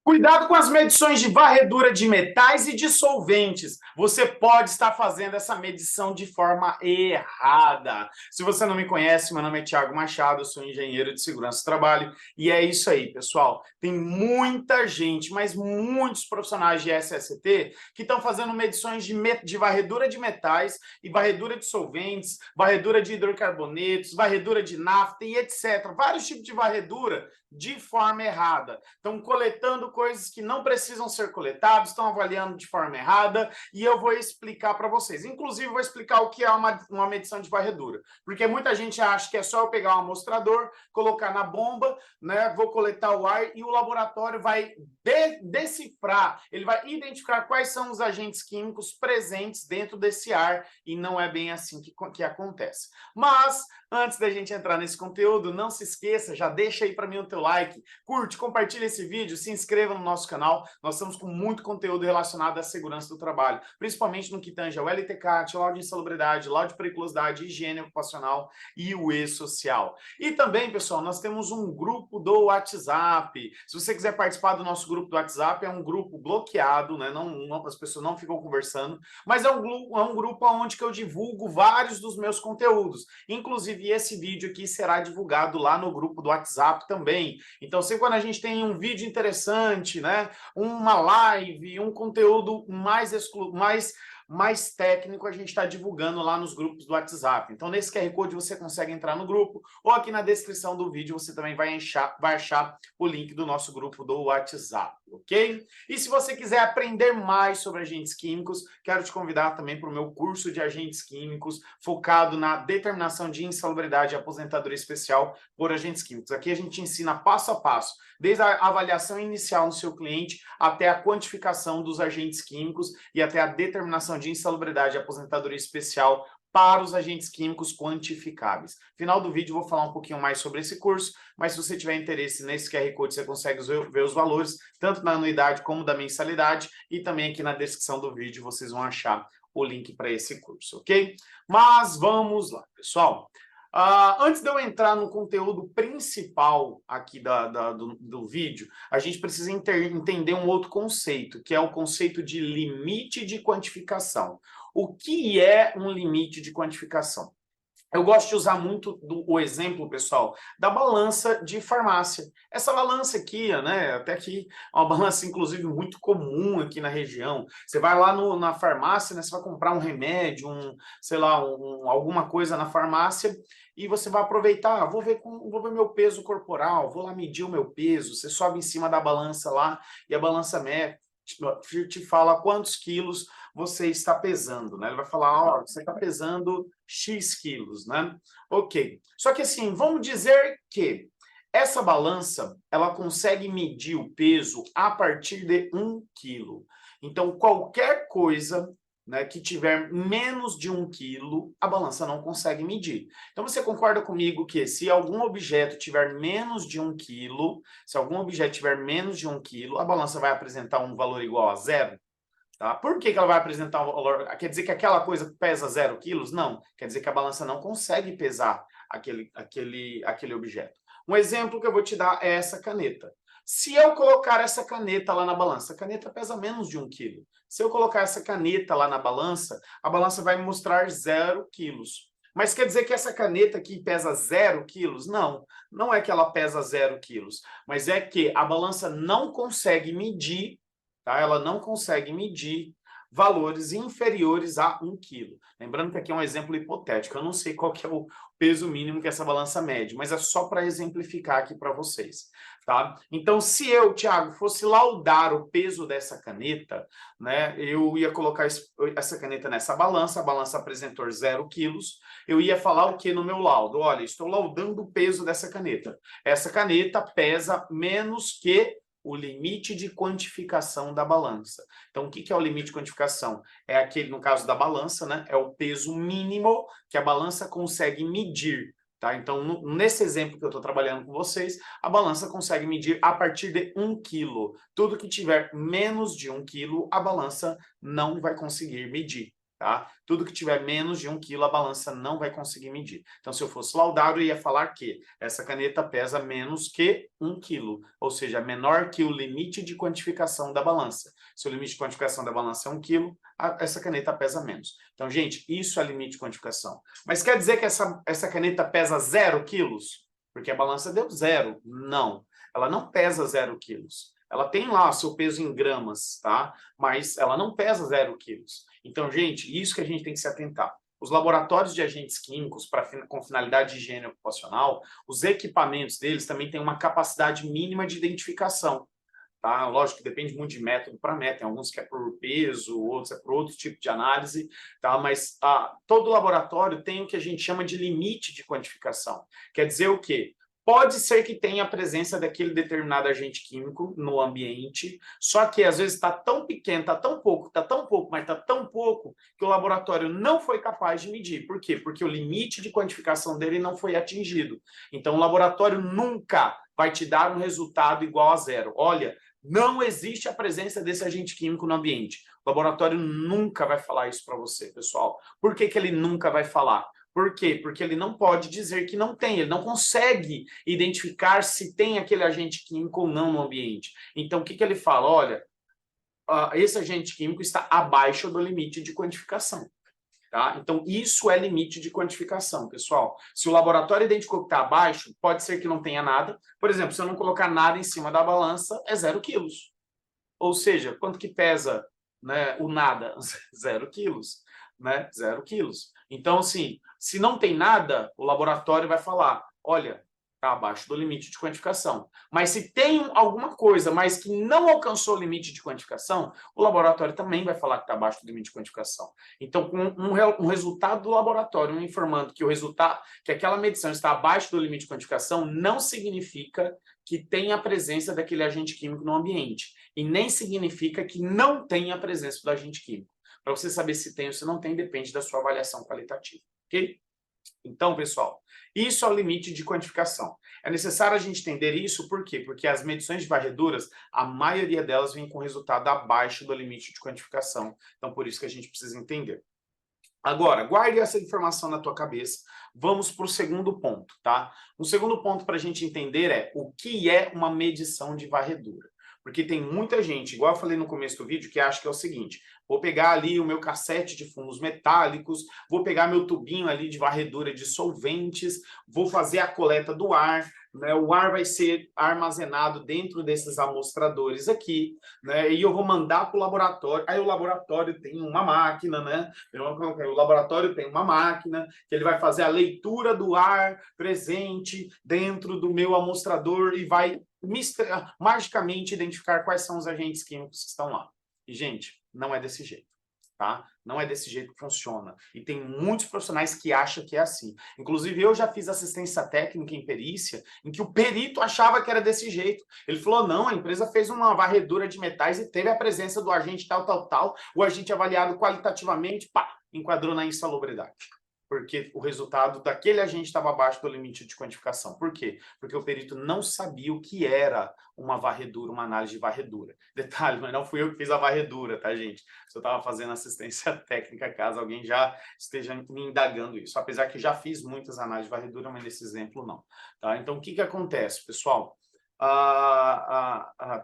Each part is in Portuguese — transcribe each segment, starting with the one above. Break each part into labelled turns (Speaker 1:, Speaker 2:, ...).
Speaker 1: Cuidado com as medições de varredura de metais e de solventes. Você pode estar fazendo essa medição de forma errada. Se você não me conhece, meu nome é Thiago Machado, eu sou engenheiro de segurança do trabalho e é isso aí, pessoal. Tem muita gente, mas muitos profissionais de SST que estão fazendo medições de varredura de metais e varredura de solventes, varredura de hidrocarbonetos, varredura de nafta e etc. Vários tipos de varredura de forma errada. Estão coletando coisas que não precisam ser coletadas, estão avaliando de forma errada e eu vou explicar para vocês. Inclusive, vou explicar o que é uma medição de varredura, porque muita gente acha que é só eu pegar um amostrador, colocar na bomba, né, vou coletar o ar e o laboratório vai decifrar, ele vai identificar quais são os agentes químicos presentes dentro desse ar e não é bem assim que acontece. Mas, antes da gente entrar nesse conteúdo, não se esqueça, já deixa aí para mim o teu like, curte, compartilha esse vídeo, se inscreva no nosso canal. Nós estamos com muito conteúdo relacionado à segurança do trabalho, principalmente no que tange ao LTCAT, laudo de insalubridade, laudo de periculosidade, higiene ocupacional e o E-Social. E também, pessoal, nós temos um grupo do WhatsApp. Se você quiser participar do nosso grupo do WhatsApp, é um grupo bloqueado, né? As pessoas não ficam conversando, mas é um grupo onde que eu divulgo vários dos meus conteúdos. Inclusive, esse vídeo aqui será divulgado lá no grupo do WhatsApp também. Então, sempre quando a gente tem um vídeo interessante, né, uma live, um conteúdo mais técnico, a gente está divulgando lá nos grupos do WhatsApp. Então, nesse QR Code você consegue entrar no grupo, ou aqui na descrição do vídeo você também vai achar o link do nosso grupo do WhatsApp, ok? E se você quiser aprender mais sobre agentes químicos, quero te convidar também para o meu curso de agentes químicos, focado na determinação de insalubridade e aposentadoria especial por agentes químicos. Aqui a gente ensina passo a passo, desde a avaliação inicial no seu cliente, até a quantificação dos agentes químicos e até a determinação de insalubridade e aposentadoria especial para os agentes químicos quantificáveis. No final do vídeo eu vou falar um pouquinho mais sobre esse curso, mas se você tiver interesse nesse QR Code, você consegue ver os valores, tanto na anuidade como da mensalidade, e também aqui na descrição do vídeo vocês vão achar o link para esse curso, ok? Mas vamos lá, pessoal. Antes de eu entrar no conteúdo principal aqui do vídeo, a gente precisa entender um outro conceito, que é o conceito de limite de quantificação. O que é um limite de quantificação? Eu gosto de usar muito o exemplo, pessoal, da balança de farmácia. Essa balança aqui, né, até que é uma balança, inclusive, muito comum aqui na região. Você vai lá na farmácia, né, você vai comprar um remédio, sei lá, alguma coisa na farmácia, e você vai aproveitar, vou ver meu peso corporal, vou lá medir o meu peso. Você sobe em cima da balança lá, e a balança te fala quantos quilos você está pesando, né? Ele vai falar, ó, você está pesando X quilos, né? Ok. Só que assim, vamos dizer que essa balança, ela consegue medir o peso a partir de 1 quilo. Então, qualquer coisa, né, que tiver menos de 1 quilo, a balança não consegue medir. Então, você concorda comigo que se algum objeto tiver menos de 1 quilo, se algum objeto tiver menos de 1 quilo, a balança vai apresentar um valor igual a zero? Tá? Por que ela vai apresentar um valor? Quer dizer que aquela coisa pesa 0 quilos? Não. Quer dizer que a balança não consegue pesar aquele objeto. Um exemplo que eu vou te dar é essa caneta. Se eu colocar essa caneta lá na balança, a caneta pesa menos de 1 quilo. Se eu colocar essa caneta lá na balança, a balança vai me mostrar 0 quilos. Mas quer dizer que essa caneta aqui pesa 0 quilos? Não, não é que ela pesa 0 quilos, mas é que a balança não consegue medir, tá? Ela não consegue medir valores inferiores a 1 quilo. Lembrando que aqui é um exemplo hipotético, eu não sei qual que é o peso mínimo que essa balança mede, mas é só para exemplificar aqui para vocês, tá? Então, se eu, Thiago, fosse laudar o peso dessa caneta, né, eu ia colocar essa caneta nessa balança, a balança apresentou 0 quilos, eu ia falar o que no meu laudo? Olha, estou laudando o peso dessa caneta. Essa caneta pesa menos que o limite de quantificação da balança. Então, o que é o limite de quantificação? É aquele, no caso da balança, né? É o peso mínimo que a balança consegue medir. Tá? Então, nesse exemplo que eu estou trabalhando com vocês, a balança consegue medir a partir de 1 quilo. Tudo que tiver menos de 1 quilo, a balança não vai conseguir medir. tá? Tudo que tiver menos de 1 quilo, a balança não vai conseguir medir. Então, se eu fosse Laudário, eu ia falar que essa caneta pesa menos que 1 quilo, ou seja, menor que o limite de quantificação da balança. Se o limite de quantificação da balança é 1 quilo, essa caneta pesa menos. Então, gente, isso é limite de quantificação. Mas quer dizer que essa caneta pesa 0 quilos? Porque a balança deu 0. Não, ela não pesa 0 quilos. Ela tem lá o seu peso em gramas, tá? Mas ela não pesa 0 quilos. Então, gente, isso que a gente tem que se atentar. Os laboratórios de agentes químicos com finalidade de higiene ocupacional, os equipamentos deles também têm uma capacidade mínima de identificação. Tá? Lógico que depende muito de método para método, tem alguns que é por peso, outros é por outro tipo de análise, tá? Mas todo laboratório tem o que a gente chama de limite de quantificação. Quer dizer o quê? Pode ser que tenha a presença daquele determinado agente químico no ambiente, só que às vezes está tão pequeno, está tão pouco, mas está tão pouco que o laboratório não foi capaz de medir. Por quê? Porque o limite de quantificação dele não foi atingido. Então, o laboratório nunca vai te dar um resultado igual a 0. Olha, não existe a presença desse agente químico no ambiente. O laboratório nunca vai falar isso para você, pessoal. Por que que ele nunca vai falar? Por quê? Porque ele não pode dizer que não tem, ele não consegue identificar se tem aquele agente químico ou não no ambiente. Então, o que que ele fala? Olha, esse agente químico está abaixo do limite de quantificação. Tá? Então, isso é limite de quantificação, pessoal. Se o laboratório identificou que está abaixo, pode ser que não tenha nada. Por exemplo, se eu não colocar nada em cima da balança, é 0 quilos. Ou seja, quanto que pesa, né, o nada? 0 quilos. Né? 0 quilos. Então, assim, se não tem nada, o laboratório vai falar, olha, está abaixo do limite de quantificação. Mas se tem alguma coisa, mas que não alcançou o limite de quantificação, o laboratório também vai falar que está abaixo do limite de quantificação. Então, com um resultado do laboratório informando que o resultado, que aquela medição está abaixo do limite de quantificação, não significa que tem a presença daquele agente químico no ambiente. E nem significa que não tem a presença do agente químico. Para você saber se tem ou se não tem, depende da sua avaliação qualitativa, ok? Então, pessoal, isso é o limite de quantificação. É necessário a gente entender isso, por quê? Porque as medições de varreduras, a maioria delas vem com resultado abaixo do limite de quantificação. Então, por isso que a gente precisa entender. Agora, guarde essa informação na tua cabeça. Vamos para o segundo ponto, tá? O segundo ponto para a gente entender é o que é uma medição de varredura. Porque tem muita gente, igual eu falei no começo do vídeo, que acha que é o seguinte, vou pegar ali o meu cassete de fumos metálicos, vou pegar meu tubinho ali de varredura de solventes, vou fazer a coleta do ar, né? O ar vai ser armazenado dentro desses amostradores aqui, né? E eu vou mandar para o laboratório, aí o laboratório tem uma máquina, né? O laboratório tem uma máquina que ele vai fazer a leitura do ar presente dentro do meu amostrador e vai magicamente identificar quais são os agentes químicos que estão lá. E, gente, não é desse jeito, tá? Não é desse jeito que funciona. E tem muitos profissionais que acham que é assim. Inclusive, eu já fiz assistência técnica em perícia, em que o perito achava que era desse jeito. Ele falou, não, a empresa fez uma varredura de metais e teve a presença do agente tal. O agente avaliado qualitativamente, pá, enquadrou na insalubridade. Porque o resultado daquele agente estava abaixo do limite de quantificação. Por quê? Porque o perito não sabia o que era uma varredura, uma análise de varredura. Detalhe, mas não fui eu que fiz a varredura, tá, gente? Eu estava fazendo assistência técnica, caso alguém já esteja me indagando isso. Apesar que já fiz muitas análises de varredura, mas nesse exemplo não. Tá? Então, o que acontece, pessoal?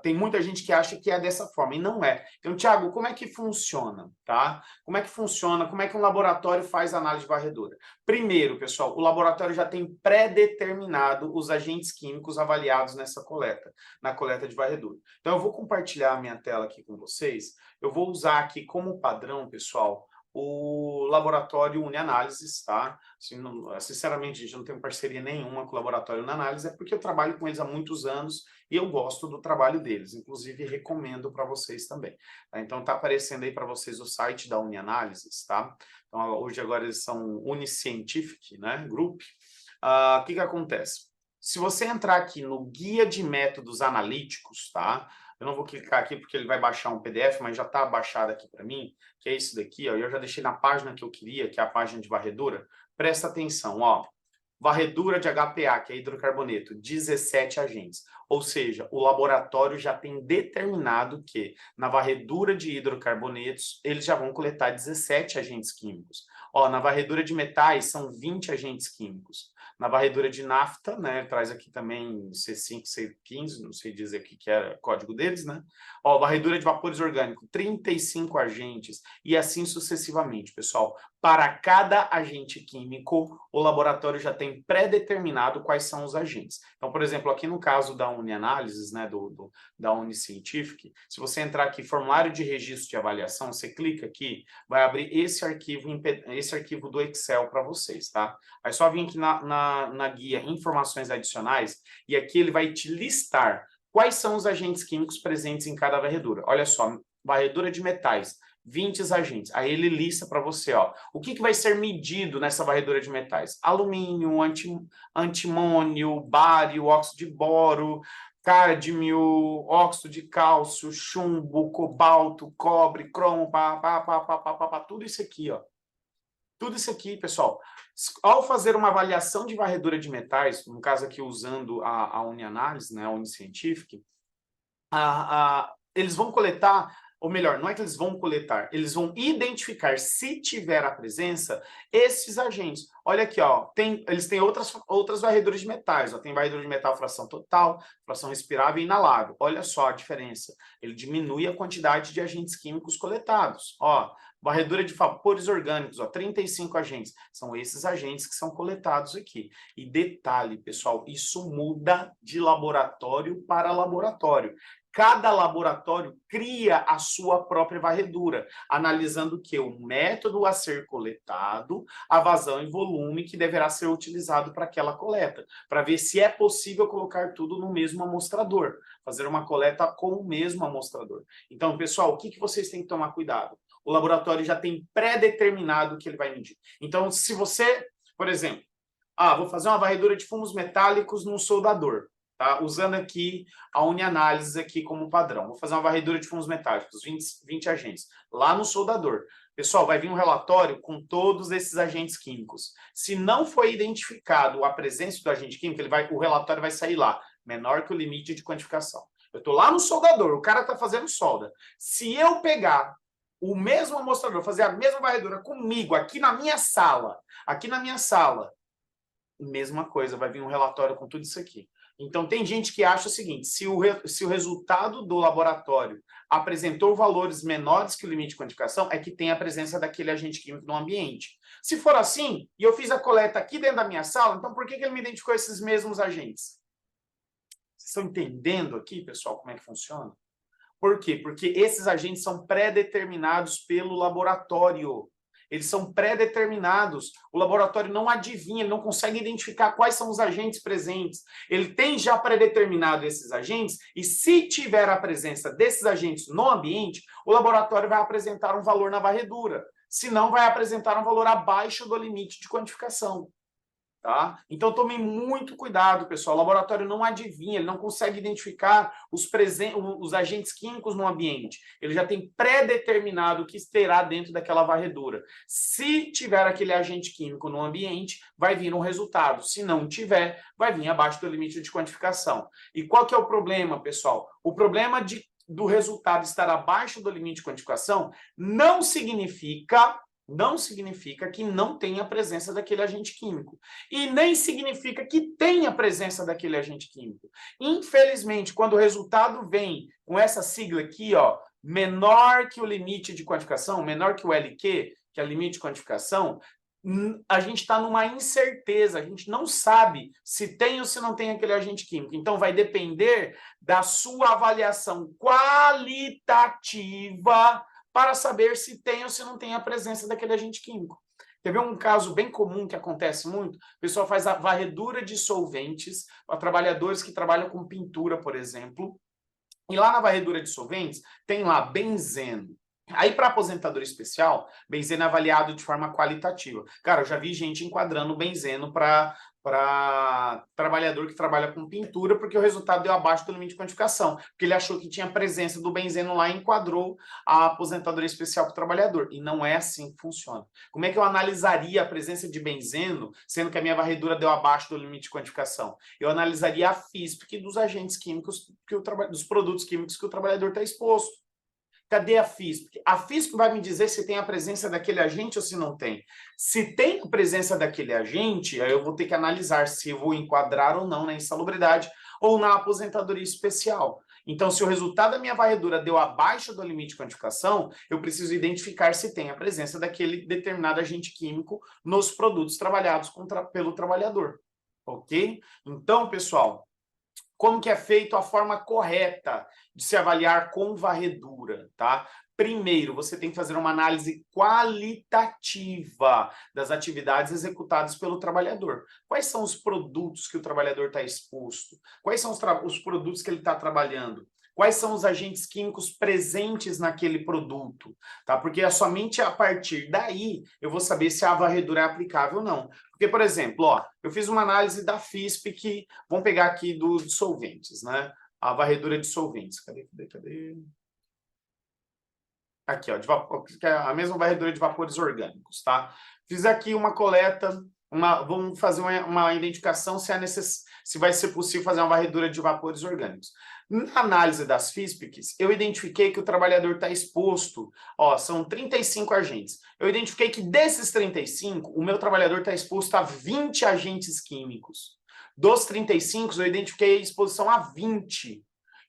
Speaker 1: Tem muita gente que acha que é dessa forma, e não é. Então, Thiago, como é que funciona, tá? Como é que funciona? Como é que um laboratório faz análise de varredura? Primeiro, pessoal, o laboratório já tem pré-determinado os agentes químicos avaliados nessa coleta, na coleta de varredura. Então, eu vou compartilhar a minha tela aqui com vocês. Eu vou usar aqui como padrão, pessoal, o laboratório UniAnálises, tá? Sinceramente, gente, eu não tenho parceria nenhuma com o laboratório UniAnálises, é porque eu trabalho com eles há muitos anos e eu gosto do trabalho deles. Inclusive, recomendo para vocês também. Tá? Então, está aparecendo aí para vocês o site da UniAnálises, tá? Então, hoje agora eles são Uniscientific, né? Group. O que acontece? Se você entrar aqui no Guia de Métodos Analíticos, tá? Eu não vou clicar aqui porque ele vai baixar um PDF, mas já está baixado aqui para mim, que é isso daqui, ó. Eu já deixei na página que eu queria, que é a página de varredura. Presta atenção, ó. Varredura de HPA, que é hidrocarboneto, 17 agentes. Ou seja, o laboratório já tem determinado que na varredura de hidrocarbonetos, eles já vão coletar 17 agentes químicos. Ó, na varredura de metais, são 20 agentes químicos. Na varredura de nafta, né, traz aqui também C5, C15, não sei dizer o que é o código deles, né? Ó, varredura de vapores orgânicos, 35 agentes, e assim sucessivamente, pessoal. Para cada agente químico, o laboratório já tem pré-determinado quais são os agentes. Então, por exemplo, aqui no caso da Unianálises, né, da Uniscientific, se você entrar aqui, formulário de registro de avaliação, você clica aqui, vai abrir esse arquivo do Excel para vocês, tá? Aí só vir aqui na guia Informações Adicionais, e aqui ele vai te listar quais são os agentes químicos presentes em cada varredura. Olha só, varredura de metais, 20 agentes. Aí ele lista para você, ó, o que vai ser medido nessa varredura de metais? Alumínio, antimônio, bário, óxido de boro, cádmio, óxido de cálcio, chumbo, cobalto, cobre, cromo, tudo isso aqui, ó. Tudo isso aqui, pessoal. Ao fazer uma avaliação de varredura de metais, no caso aqui usando a Unianálise, né, a Uniscientific, eles vão coletar, ou melhor, não é que eles vão coletar, eles vão identificar, se tiver a presença, esses agentes. Olha aqui, ó, eles têm outras varreduras de metais, ó, tem varredura de metal fração total, fração respirável e inalável. Olha só a diferença. Ele diminui a quantidade de agentes químicos coletados. Ó, varredura de vapores orgânicos, ó, 35 agentes. São esses agentes que são coletados aqui. E detalhe, pessoal, isso muda de laboratório para laboratório. Cada laboratório cria a sua própria varredura, analisando que o método a ser coletado, a vazão e volume que deverá ser utilizado para aquela coleta, para ver se é possível colocar tudo no mesmo amostrador, fazer uma coleta com o mesmo amostrador. Então, pessoal, o que vocês têm que tomar cuidado? O laboratório já tem pré-determinado o que ele vai medir. Então, se você, por exemplo, vou fazer uma varredura de fumos metálicos num soldador, tá? Usando aqui a Unianálise aqui como padrão. Vou fazer uma varredura de fumos metálicos, 20 agentes, lá no soldador. Pessoal, vai vir um relatório com todos esses agentes químicos. Se não foi identificado a presença do agente químico, o relatório vai sair lá, menor que o limite de quantificação. Eu estou lá no soldador, o cara está fazendo solda. Se eu pegar o mesmo amostrador, fazer a mesma varredura comigo, aqui na minha sala, mesma coisa, vai vir um relatório com tudo isso aqui. Então, tem gente que acha o seguinte, se o resultado do laboratório apresentou valores menores que o limite de quantificação, é que tem a presença daquele agente químico no ambiente. Se for assim, e eu fiz a coleta aqui dentro da minha sala, então por que ele me identificou esses mesmos agentes? Vocês estão entendendo aqui, pessoal, como é que funciona? Por quê? Porque esses agentes são pré-determinados pelo laboratório. Eles são pré-determinados. O laboratório não adivinha, ele não consegue identificar quais são os agentes presentes. Ele tem já pré-determinado esses agentes e, se tiver a presença desses agentes no ambiente, o laboratório vai apresentar um valor na varredura. Se não, vai apresentar um valor abaixo do limite de quantificação. Tá? Então, tomem muito cuidado, pessoal. O laboratório não adivinha, ele não consegue identificar os agentes químicos no ambiente. Ele já tem pré-determinado o que terá dentro daquela varredura. Se tiver aquele agente químico no ambiente, vai vir um resultado. Se não tiver, vai vir abaixo do limite de quantificação. E qual que é o problema, pessoal? O problema do resultado estar abaixo do limite de quantificação não significa que não tenha a presença daquele agente químico. E nem significa que tenha a presença daquele agente químico. Infelizmente, quando o resultado vem com essa sigla aqui, ó, menor que o limite de quantificação, menor que o LQ, que é o limite de quantificação, a gente está numa incerteza, a gente não sabe se tem ou se não tem aquele agente químico. Então, vai depender da sua avaliação qualitativa para saber se tem ou se não tem a presença daquele agente químico. Quer ver um caso bem comum que acontece muito? O pessoal faz a varredura de solventes para trabalhadores que trabalham com pintura, por exemplo. E lá na varredura de solventes tem lá benzeno. Aí, para aposentadoria especial, benzeno é avaliado de forma qualitativa. Cara, eu já vi gente enquadrando benzeno para para trabalhador que trabalha com pintura, porque o resultado deu abaixo do limite de quantificação, porque ele achou que tinha presença do benzeno lá e enquadrou a aposentadoria especial para o trabalhador. E não é assim que funciona. Como é que eu analisaria a presença de benzeno, sendo que a minha varredura deu abaixo do limite de quantificação? Eu analisaria a FISP dos agentes químicos, dos produtos químicos que o trabalhador está exposto. Cadê a FISP? A FISP vai me dizer se tem a presença daquele agente ou se não tem. Se tem a presença daquele agente, aí eu vou ter que analisar se eu vou enquadrar ou não na insalubridade ou na aposentadoria especial. Então, se o resultado da minha varredura deu abaixo do limite de quantificação, eu preciso identificar se tem a presença daquele determinado agente químico nos produtos trabalhados pelo trabalhador. Ok? Então, pessoal, como que é feito a forma correta de se avaliar com varredura, tá? Primeiro, você tem que fazer uma análise qualitativa das atividades executadas pelo trabalhador. Quais são os produtos que o trabalhador está exposto? Quais são os produtos que ele está trabalhando? Quais são os agentes químicos presentes naquele produto, tá? Porque é somente a partir daí eu vou saber se a varredura é aplicável ou não. Porque, por exemplo, ó, eu fiz uma análise da FISP que, vamos pegar aqui dos solventes, né? A varredura de solventes. Cadê? Aqui, ó, de vapor, que é a mesma varredura de vapores orgânicos, tá? Fiz aqui uma coleta, vamos fazer uma identificação se vai ser possível fazer uma varredura de vapores orgânicos. Na análise das FISPICs, eu identifiquei que o trabalhador está exposto, ó, são 35 agentes. Eu identifiquei que desses 35, o meu trabalhador está exposto a 20 agentes químicos. Dos 35, eu identifiquei a exposição a 20.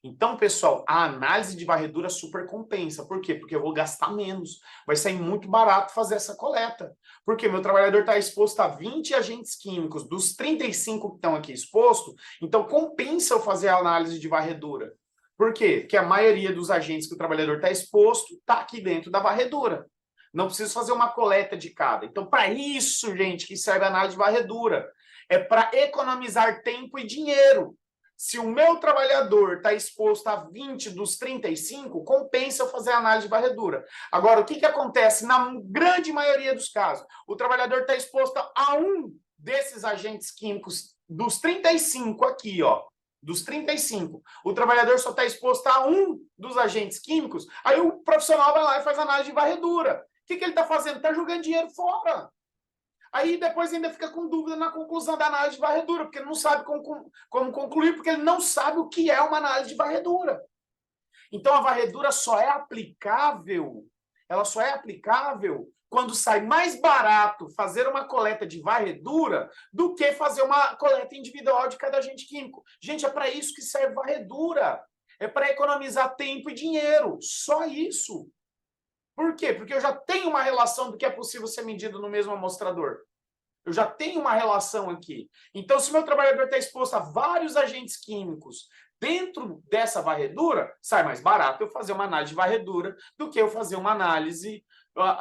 Speaker 1: Então, pessoal, a análise de varredura super compensa. Por quê? Porque eu vou gastar menos. Vai sair muito barato fazer essa coleta. Porque meu trabalhador está exposto a 20 agentes químicos, dos 35 que estão aqui expostos, então compensa eu fazer a análise de varredura. Por quê? Porque a maioria dos agentes que o trabalhador está exposto está aqui dentro da varredura. Não preciso fazer uma coleta de cada. Então, para isso, gente, que serve a análise de varredura. É para economizar tempo e dinheiro. Se o meu trabalhador está exposto a 20 dos 35, compensa eu fazer a análise de varredura. Agora, o que acontece na grande maioria dos casos? O trabalhador está exposto a um desses agentes químicos dos 35 aqui, ó. Dos 35. O trabalhador só está exposto a um dos agentes químicos, aí o profissional vai lá e faz análise de varredura. O que ele está fazendo? Está jogando dinheiro fora. Aí depois ainda fica com dúvida na conclusão da análise de varredura, porque ele não sabe como concluir, porque ele não sabe o que é uma análise de varredura. Então a varredura só é aplicável, ela só é aplicável quando sai mais barato fazer uma coleta de varredura do que fazer uma coleta individual de cada agente químico. Gente, é para isso que serve varredura. É para economizar tempo e dinheiro. Só isso. Por quê? Porque eu já tenho uma relação do que é possível ser medido no mesmo amostrador. Eu já tenho uma relação aqui. Então, se meu trabalhador está exposto a vários agentes químicos dentro dessa varredura, sai mais barato eu fazer uma análise de varredura do que eu fazer uma análise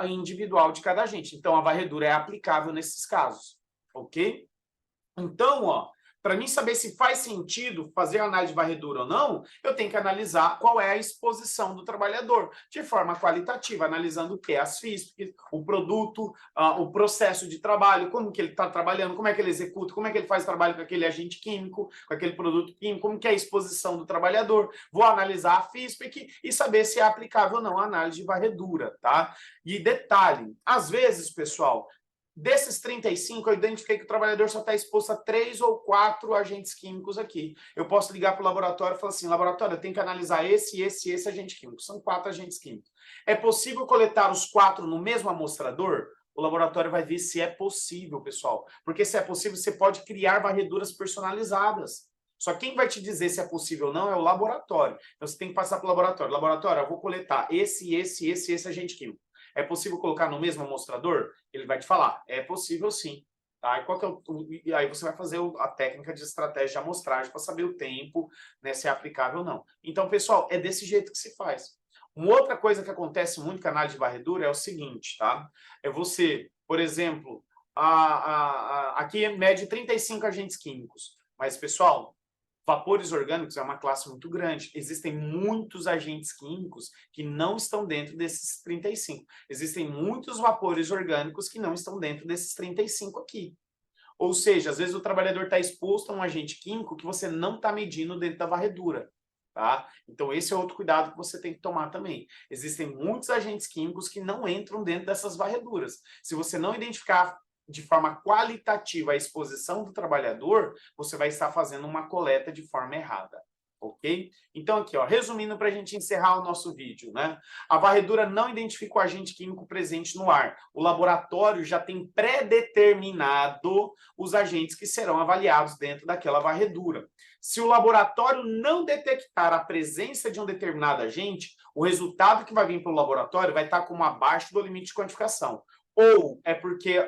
Speaker 1: individual de cada agente. Então, a varredura é aplicável nesses casos, ok? Então, ó, para mim saber se faz sentido fazer a análise de varredura ou não, eu tenho que analisar qual é a exposição do trabalhador, de forma qualitativa, analisando o que? As FISP, o produto, o processo de trabalho, como que ele está trabalhando, como é que ele executa, como é que ele faz trabalho com aquele agente químico, com aquele produto químico, como que é a exposição do trabalhador. Vou analisar a FISP e saber se é aplicável ou não a análise de varredura, tá? E detalhe, às vezes, pessoal, desses 35, eu identifiquei que o trabalhador só está exposto a 3 ou 4 agentes químicos aqui. Eu posso ligar para o laboratório e falar assim, laboratório, eu tenho que analisar esse agente químico. São 4 agentes químicos. É possível coletar os 4 no mesmo amostrador? O laboratório vai ver se é possível, pessoal. Porque se é possível, você pode criar varreduras personalizadas. Só quem vai te dizer se é possível ou não é o laboratório. Então, você tem que passar para o laboratório. Laboratório, eu vou coletar esse agente químico. É possível colocar no mesmo amostrador? Ele vai te falar, é possível sim. Tá? E, qual que é e aí você vai fazer a técnica de estratégia de amostragem para saber o tempo, né, se é aplicável ou não. Então, pessoal, é desse jeito que se faz. Uma outra coisa que acontece muito com a análise de varredura é o seguinte, tá? É você, por exemplo, aqui mede 35 agentes químicos. Mas, pessoal, vapores orgânicos é uma classe muito grande. Existem muitos agentes químicos que não estão dentro desses 35. Existem muitos vapores orgânicos que não estão dentro desses 35 aqui. Ou seja, às vezes o trabalhador está exposto a um agente químico que você não está medindo dentro da varredura. Tá? Então, esse é outro cuidado que você tem que tomar também. Existem muitos agentes químicos que não entram dentro dessas varreduras. Se você não identificar de forma qualitativa a exposição do trabalhador, você vai estar fazendo uma coleta de forma errada. Ok? Então, aqui, ó, resumindo para a gente encerrar o nosso vídeo, né? A varredura não identifica o agente químico presente no ar. O laboratório já tem pré-determinado os agentes que serão avaliados dentro daquela varredura. Se o laboratório não detectar a presença de um determinado agente, o resultado que vai vir para o laboratório vai estar como abaixo do limite de quantificação. Ou é porque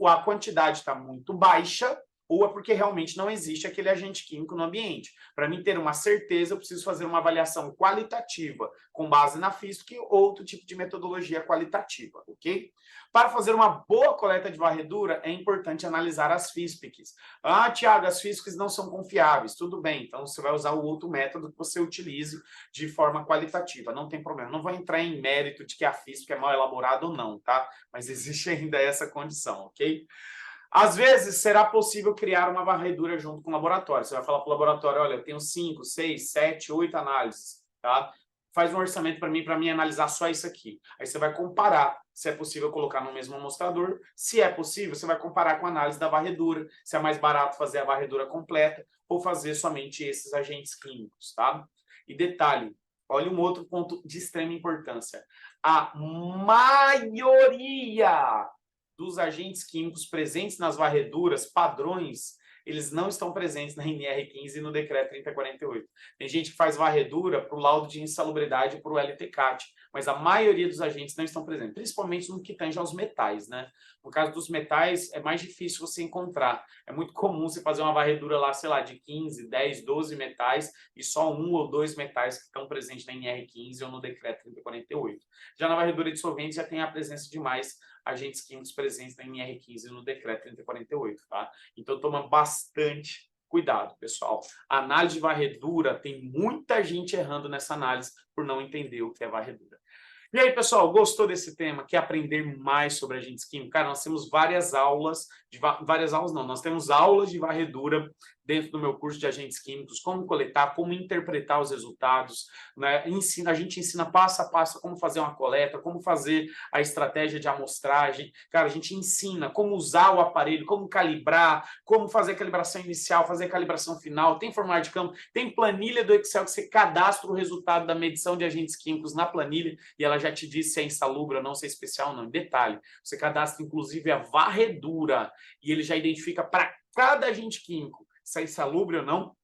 Speaker 1: a quantidade está muito baixa, ou é porque realmente não existe aquele agente químico no ambiente. Para mim ter uma certeza, eu preciso fazer uma avaliação qualitativa, com base na FISP ou outro tipo de metodologia qualitativa, ok? Para fazer uma boa coleta de varredura, é importante analisar as FISPs. Ah, Tiago, as FISPs não são confiáveis. Tudo bem, então você vai usar o outro método que você utilize de forma qualitativa, não tem problema. Não vou entrar em mérito de que a FISP é mal elaborada ou não, tá? Mas existe ainda essa condição, ok? Às vezes, será possível criar uma varredura junto com o laboratório. Você vai falar para o laboratório, olha, eu tenho 5, 6, 7, 8 análises, tá? Faz um orçamento para mim analisar só isso aqui. Aí você vai comparar se é possível colocar no mesmo amostrador. Se é possível, você vai comparar com a análise da varredura, se é mais barato fazer a varredura completa ou fazer somente esses agentes químicos, tá? E detalhe, olha um outro ponto de extrema importância. A maioria dos agentes químicos presentes nas varreduras padrões, eles não estão presentes na NR15 e no decreto 3048. Tem gente que faz varredura para o laudo de insalubridade e para o LTCAT, mas a maioria dos agentes não estão presentes, principalmente no que tange aos metais, né? No caso dos metais, é mais difícil você encontrar. É muito comum você fazer uma varredura lá, sei lá, de 15, 10, 12 metais e só 1 ou 2 metais que estão presentes na NR15 ou no decreto 3048. Já na varredura de solventes já tem a presença de mais agentes químicos presentes na NR15 e no decreto 3048, tá? Então toma bastante cuidado, pessoal. A análise de varredura, tem muita gente errando nessa análise por não entender o que é varredura. E aí, pessoal, gostou desse tema? Quer aprender mais sobre agentes químicos? Cara, nós temos várias aulas, nós temos aulas de varredura dentro do meu curso de agentes químicos, como coletar, como interpretar os resultados, né? A gente ensina passo a passo como fazer uma coleta, como fazer a estratégia de amostragem. Cara, a gente ensina como usar o aparelho, como calibrar, como fazer a calibração inicial, fazer a calibração final, tem formulário de campo, tem planilha do Excel que você cadastra o resultado da medição de agentes químicos na planilha e ela já te diz se é insalubre ou não, se é especial ou não. Em detalhe, você cadastra inclusive a varredura e ele já identifica para cada agente químico se é insalubre ou não,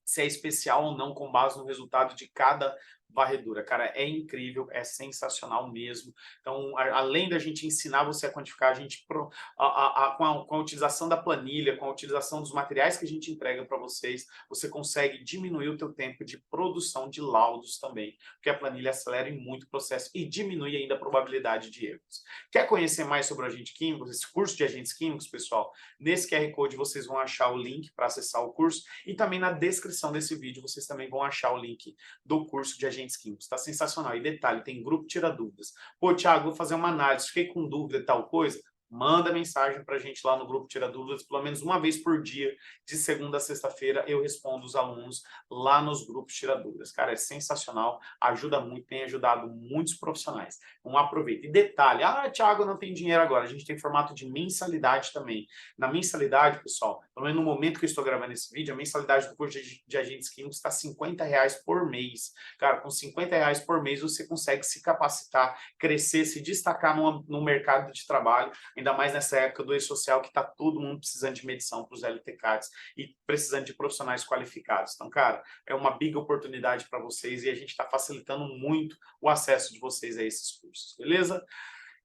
Speaker 1: se é especial ou não, com base no resultado de cada varredura. Cara, é incrível, é sensacional mesmo. Então, além da gente ensinar você a quantificar, a gente, com a utilização da planilha, com a utilização dos materiais que a gente entrega para vocês, você consegue diminuir o teu tempo de produção de laudos também, porque a planilha acelera muito o processo e diminui ainda a probabilidade de erros. Quer conhecer mais sobre o agente químico, esse curso de agentes químicos, pessoal? Nesse QR Code vocês vão achar o link para acessar o curso e também na descrição desse vídeo vocês também vão achar o link do curso de agentes químicos. Está sensacional. E detalhe, tem grupo Tira Dúvidas. Pô, Thiago, vou fazer uma análise, fiquei com dúvida de tal coisa. Manda mensagem para a gente lá no grupo Tira Dúvidas, pelo menos uma vez por dia, de segunda a sexta-feira, eu respondo os alunos lá nos grupos Tira Dúvidas. Cara, é sensacional, ajuda muito, tem ajudado muitos profissionais. Então aproveita. E detalhe, Thiago, não tem dinheiro agora, a gente tem formato de mensalidade também. Na mensalidade, pessoal, pelo menos no momento que eu estou gravando esse vídeo, a mensalidade do curso de agentes químicos está R$50 por mês. Cara, com R$50 por mês você consegue se capacitar, crescer, se destacar no mercado de trabalho, ainda mais nessa época do e-social que está todo mundo precisando de medição para os LTCATs e precisando de profissionais qualificados. Então, cara, é uma big oportunidade para vocês e a gente está facilitando muito o acesso de vocês a esses cursos, beleza?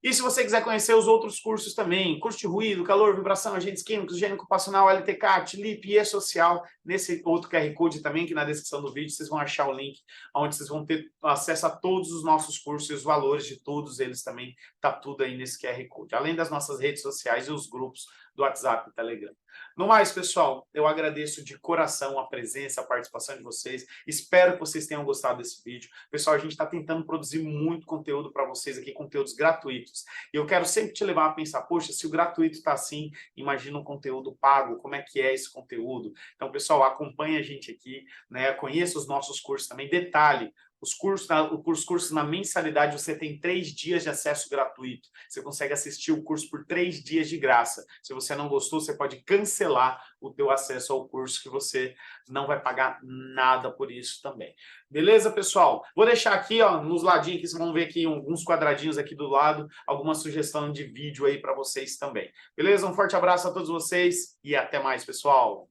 Speaker 1: E se você quiser conhecer os outros cursos também, curso de ruído, calor, vibração, agentes químicos, higiene ocupacional, LTCAT, LIP e E-Social, nesse outro QR Code também, que na descrição do vídeo vocês vão achar o link, onde vocês vão ter acesso a todos os nossos cursos e os valores de todos eles também, tá tudo aí nesse QR Code. Além das nossas redes sociais e os grupos do WhatsApp e Telegram. No mais, pessoal, eu agradeço de coração a presença, a participação de vocês. Espero que vocês tenham gostado desse vídeo. Pessoal, a gente está tentando produzir muito conteúdo para vocês aqui, conteúdos gratuitos. E eu quero sempre te levar a pensar, poxa, se o gratuito está assim, imagina um conteúdo pago, como é que é esse conteúdo? Então, pessoal, acompanha a gente aqui, né? Conheça os nossos cursos também. Detalhe, os cursos na mensalidade, você tem 3 dias de acesso gratuito. Você consegue assistir o curso por 3 dias de graça. Se você não gostou, você pode cancelar o teu acesso ao curso, que você não vai pagar nada por isso também. Beleza, pessoal? Vou deixar aqui, ó, nos ladinhos, aqui, vocês vão ver aqui alguns quadradinhos aqui do lado, alguma sugestão de vídeo aí para vocês também. Beleza? Um forte abraço a todos vocês e até mais, pessoal!